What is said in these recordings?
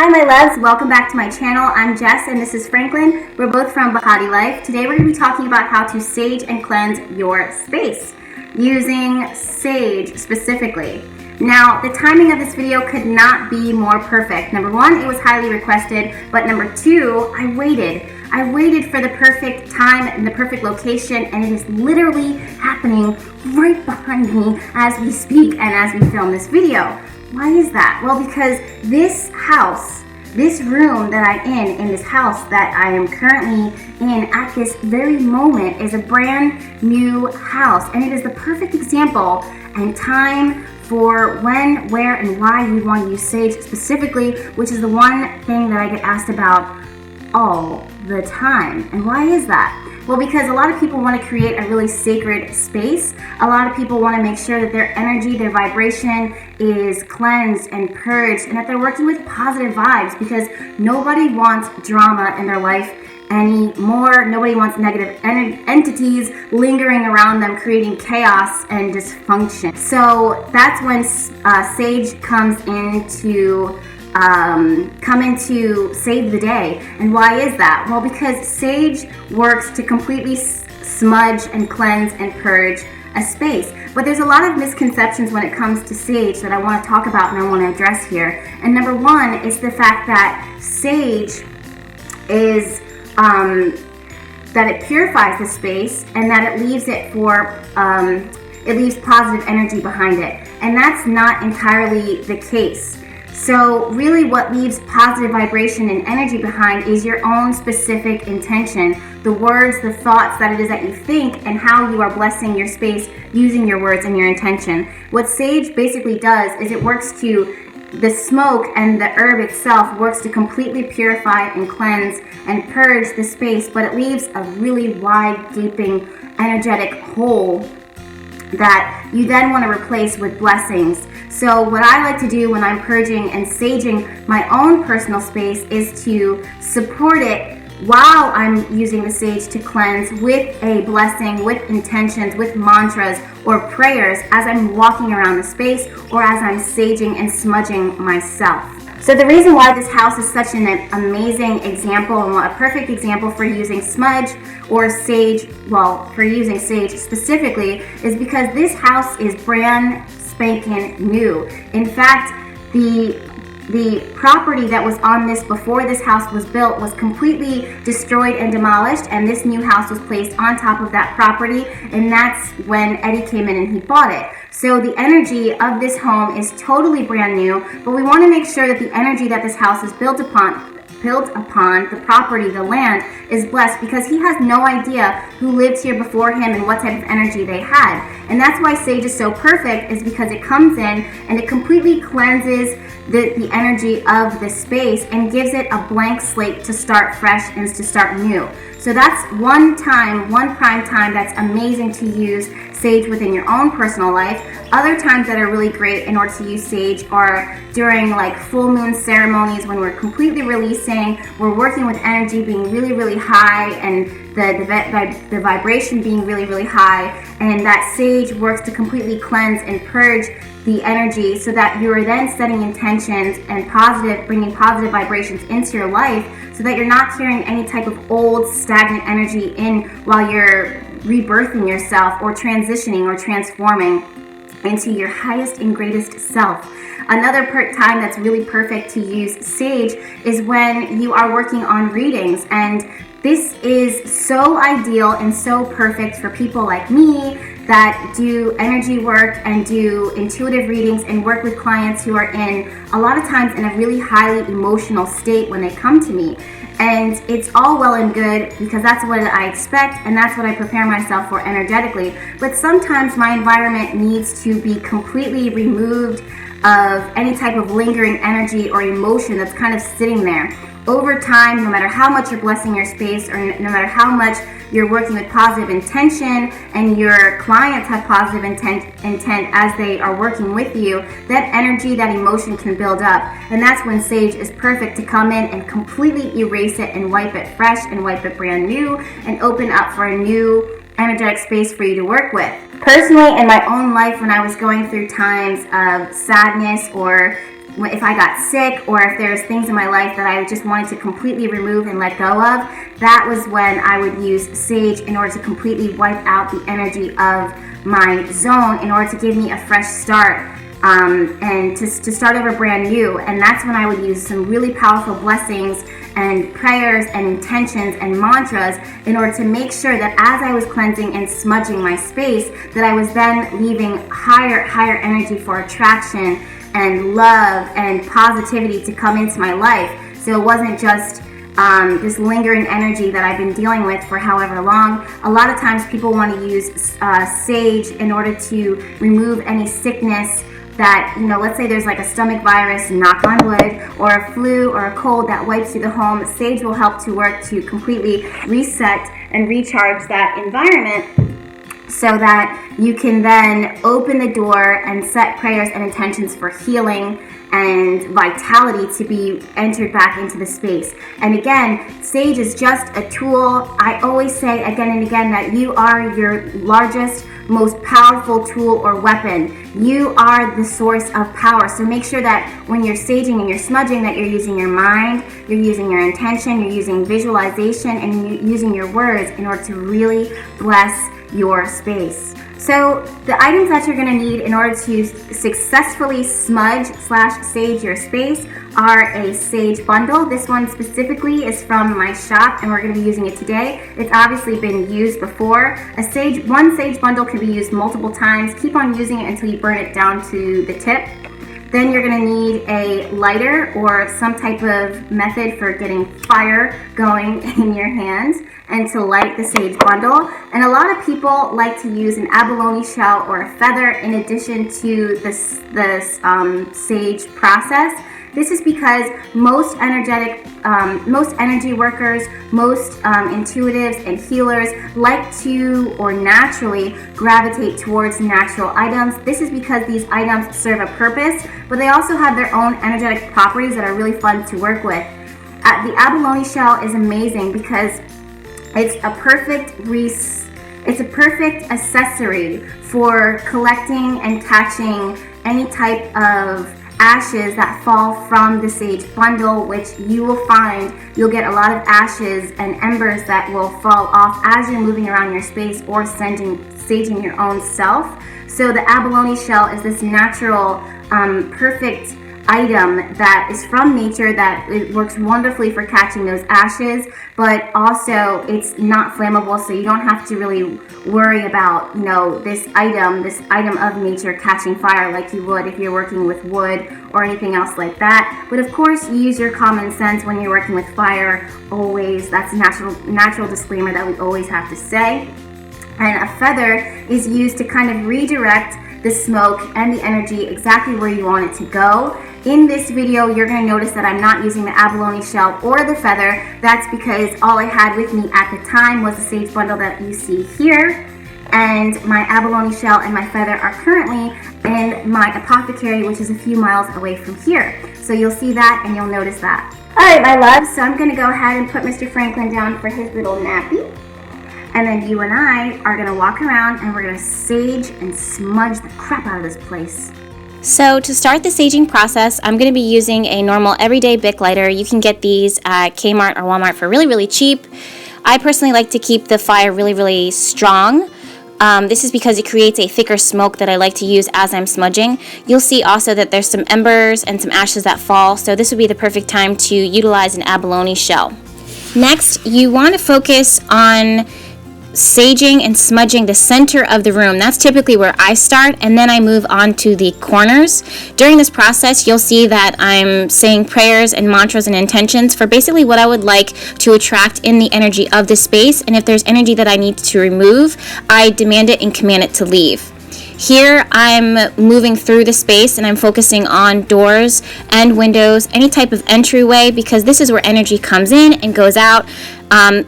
Hi my loves, welcome back to my channel. I'm Jess and this is Franklin. We're both from BehatiLife. Today we're going to be talking about how to sage and cleanse your space using sage specifically. Now, the timing of this video could not be more perfect. Number one, it was highly requested, but number two, I waited for the perfect time and the perfect location, and it is literally happening right behind me as we speak and as we film this video. Why is that? Well, because this house, this room that I'm in this house that I am currently in at this very moment is a brand new house, and it is the perfect example and time for when, where, and why you want to use sage specifically, which is the one thing that I get asked about all the time. And why is that? Well, because a lot of people want to create a really sacred space. A lot of people want to make sure that their energy, their vibration is cleansed and purged, and that they're working with positive vibes, because nobody wants drama in their life anymore. Nobody wants negative entities lingering around them, creating chaos and dysfunction. So that's when sage comes in to save the day. And why is that? Well, because sage works to completely smudge and cleanse and purge a space. But there's a lot of misconceptions when it comes to sage that I want to talk about and I want to address here. And number one is the fact that sage is that it purifies the space and that it leaves it for it leaves positive energy behind it. And that's not entirely the case. So really what leaves positive vibration and energy behind is your own specific intention, the words, the thoughts that it is that you think, and how you are blessing your space using your words and your intention. What sage basically does is it works to, the smoke and the herb itself works to completely purify and cleanse and purge the space, but it leaves a really wide, gaping, energetic hole that you then want to replace with blessings. So what I like to do when I'm purging and saging my own personal space is to support it while I'm using the sage to cleanse with a blessing, with intentions, with mantras or prayers as I'm walking around the space or as I'm saging and smudging myself. So the reason why this house is such an amazing example and a perfect example for using smudge or sage, well, for using sage specifically, is because this house is brand spanking new. In fact, the property that was on this before this house was built was completely destroyed and demolished, and this new house was placed on top of that property, and that's when Eddie came in and he bought it. So the energy of this home is totally brand new, but we want to make sure that the energy that this house is built upon, the property, the land, is blessed, because he has no idea who lived here before him and what type of energy they had. And that's why sage is so perfect, is because it comes in and it completely cleanses the energy of the space and gives it a blank slate to start fresh and to start new. So that's one prime time that's amazing to use sage within your own personal life. Other times that are really great in order to use sage are during like full moon ceremonies, when we're completely releasing, we're working with energy being really, really high, and the vibration being really, really high, and that sage works to completely cleanse and purge the energy, so that you are then setting intentions and bringing positive vibrations into your life, so that you're not carrying any type of old stagnant energy in while you're rebirthing yourself or transitioning or transforming into your highest and greatest self. Another time that's really perfect to use sage is when you are working on readings, and this is so ideal and so perfect for people like me that do energy work and do intuitive readings and work with clients who are in, a lot of times, in a really highly emotional state when they come to me. And it's all well and good, because that's what I expect and that's what I prepare myself for energetically. But sometimes my environment needs to be completely removed of any type of lingering energy or emotion that's kind of sitting there. Over time, no matter how much you're blessing your space, or no matter how much you're working with positive intention and your clients have positive intent as they are working with you, that energy, that emotion can build up. And that's when sage is perfect to come in and completely erase it and wipe it fresh and wipe it brand new and open up for a new energetic space for you to work with. Personally, in my own life, when I was going through times of sadness or if I got sick, or if there's things in my life that I just wanted to completely remove and let go of, that was when I would use sage in order to completely wipe out the energy of my zone in order to give me a fresh start. And to start over brand new. And that's when I would use some really powerful blessings and prayers and intentions and mantras in order to make sure that as I was cleansing and smudging my space, that I was then leaving higher energy for attraction and love and positivity to come into my life. So it wasn't just this lingering energy that I've been dealing with for however long. A lot of times people want to use sage in order to remove any sickness that, let's say there's like a stomach virus, knock on wood, or a flu or a cold that wipes through the home. Sage will help to work to completely reset and recharge that environment so that you can then open the door and set prayers and intentions for healing and vitality to be entered back into the space. And again, sage is just a tool. I always say again and again that you are your largest, most powerful tool or weapon. You are the source of power. So make sure that when you're saging and you're smudging, that you're using your mind, you're using your intention, you're using visualization, and you're using your words in order to really bless your space. So the items that you're going to need in order to successfully smudge/sage your space are a sage bundle. This one specifically is from my shop, and we're going to be using it today. It's obviously been used before. One sage bundle can be used multiple times. Keep on using it until you burn it down to the tip. Then you're going to need a lighter or some type of method for getting fire going in your hands and to light the sage bundle. And a lot of people like to use an abalone shell or a feather in addition to this sage process. This is because most energy workers, most intuitives and healers like to or naturally gravitate towards natural items. This is because these items serve a purpose, but they also have their own energetic properties that are really fun to work with. The abalone shell is amazing because it's a perfect accessory for collecting and catching any type of ashes that fall from the sage bundle, which you will find you'll get a lot of ashes and embers that will fall off as you're moving around your space or saging your own self. So the abalone shell is this natural, perfect item that is from nature that it works wonderfully for catching those ashes, but also it's not flammable, so you don't have to really worry about this item of nature catching fire like you would if you're working with wood or anything else like that. But of course, use your common sense when you're working with fire always. That's a natural disclaimer that we always have to say. And a feather is used to kind of redirect the smoke and the energy exactly where you want it to go. In this video, you're going to notice that I'm not using the abalone shell or the feather. That's because all I had with me at the time was the sage bundle that you see here. And my abalone shell and my feather are currently in my apothecary, which is a few miles away from here. So you'll see that and you'll notice that. All right, my loves, so I'm going to go ahead and put Mr. Franklin down for his little nappy. And then you and I are going to walk around and we're going to sage and smudge the crap out of this place. So to start the saging process, I'm going to be using a normal everyday Bic lighter. You can get these at Kmart or Walmart for really, really cheap. I personally like to keep the fire really, really strong. This is because it creates a thicker smoke that I like to use as I'm smudging. You'll see also that there's some embers and some ashes that fall, so this would be the perfect time to utilize an abalone shell. Next, you want to focus on saging and smudging the center of the room. That's typically where I start, and then I move on to the corners. During this process, you'll see that I'm saying prayers and mantras and intentions for basically what I would like to attract in the energy of the space, and if there's energy that I need to remove, I demand it and command it to leave. Here I'm moving through the space and I'm focusing on doors and windows, any type of entryway, because this is where energy comes in and goes out.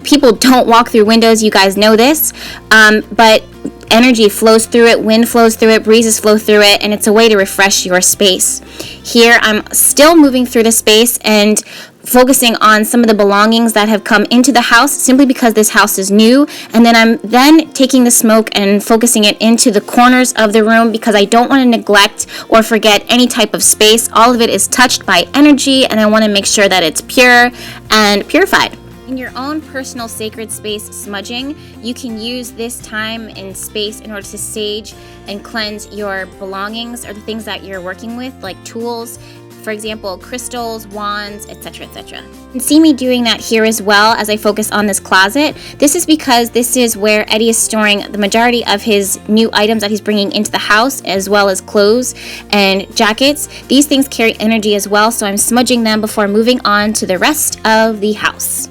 People don't walk through windows, you guys know this, but energy flows through it, wind flows through it, breezes flow through it, and it's a way to refresh your space. Here, I'm still moving through the space and focusing on some of the belongings that have come into the house simply because this house is new, and then I'm taking the smoke and focusing it into the corners of the room because I don't want to neglect or forget any type of space. All of it is touched by energy, and I want to make sure that it's pure and purified. In your own personal sacred space smudging, you can use this time and space in order to sage and cleanse your belongings or the things that you're working with, like tools, for example, crystals, wands, etc., etc. You can see me doing that here as well as I focus on this closet. This is because this is where Eddie is storing the majority of his new items that he's bringing into the house, as well as clothes and jackets. These things carry energy as well, so I'm smudging them before moving on to the rest of the house.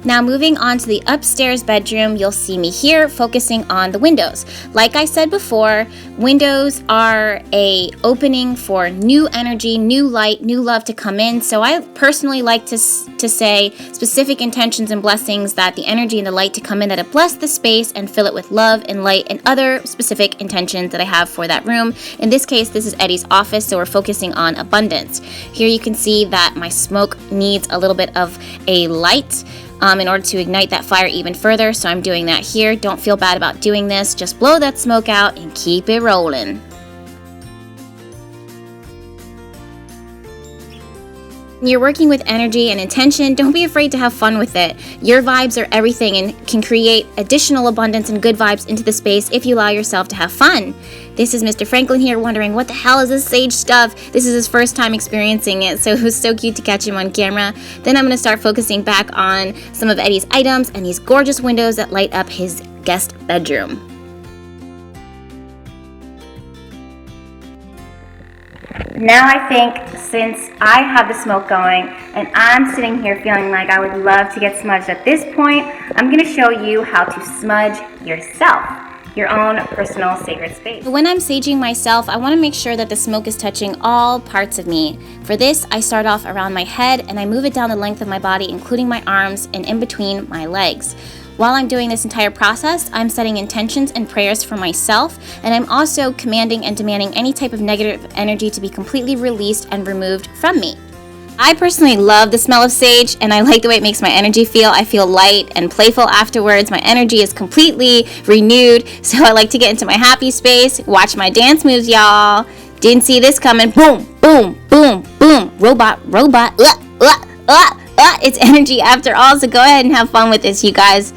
Now moving on to the upstairs bedroom, you'll see me here focusing on the windows. Like I said before, windows are an opening for new energy, new light, new love to come in. So I personally like to say specific intentions and blessings that the energy and the light to come in, that it bless the space and fill it with love and light and other specific intentions that I have for that room. In this case, this is Eddie's office, so we're focusing on abundance. Here you can see that my smoke needs a little bit of a light in order to ignite that fire even further, so I'm doing that here. Don't feel bad about doing this. Just blow that smoke out and keep it rolling. When you're working with energy and intention, don't be afraid to have fun with it. Your vibes are everything and can create additional abundance and good vibes into the space if you allow yourself to have fun. This is Mr. Franklin here wondering, what the hell is this sage stuff? This is his first time experiencing it, so it was so cute to catch him on camera. Then I'm going to start focusing back on some of Eddie's items and these gorgeous windows that light up his guest bedroom. Now I think, since I have the smoke going and I'm sitting here feeling like I would love to get smudged at this point, I'm going to show you how to smudge yourself, your own personal sacred space. When I'm saging myself, I want to make sure that the smoke is touching all parts of me. For this, I start off around my head and I move it down the length of my body, including my arms and in between my legs. While I'm doing this entire process, I'm setting intentions and prayers for myself, and I'm also commanding and demanding any type of negative energy to be completely released and removed from me. I personally love the smell of sage, and I like the way it makes my energy feel. I feel light and playful afterwards. My energy is completely renewed, so I like to get into my happy space, watch my dance moves, y'all. Didn't see this coming. Boom, boom, boom, boom. Robot, it's energy after all, so go ahead and have fun with this, you guys.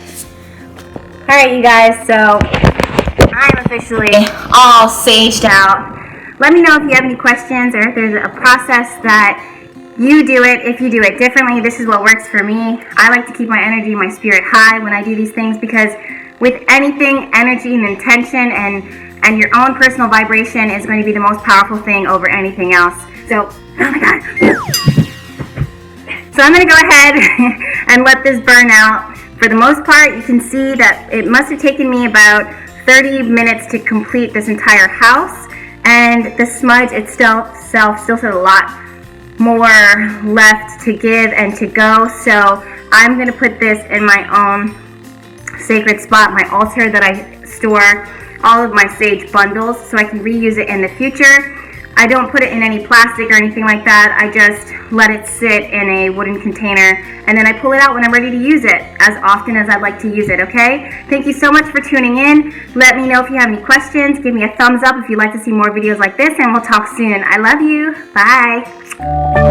Alright, you guys, so I'm officially all saged out. Let me know if you have any questions or if there's a process that you do it. If you do it differently, this is what works for me. I like to keep my energy, my spirit high when I do these things, because with anything, energy and intention and your own personal vibration is going to be the most powerful thing over anything else. So, oh my god. So I'm going to go ahead and let this burn out. For the most part, you can see that it must have taken me about 30 minutes to complete this entire house, and the smudge itself still has a lot more left to give and to go. So I'm going to put this in my own sacred spot, my altar that I store all of my sage bundles, so I can reuse it in the future. I don't put it in any plastic or anything like that. I just let it sit in a wooden container, and then I pull it out when I'm ready to use it, as often as I'd like to use it, okay? Thank you so much for tuning in. Let me know if you have any questions. Give me a thumbs up if you'd like to see more videos like this, and we'll talk soon. I love you. Bye.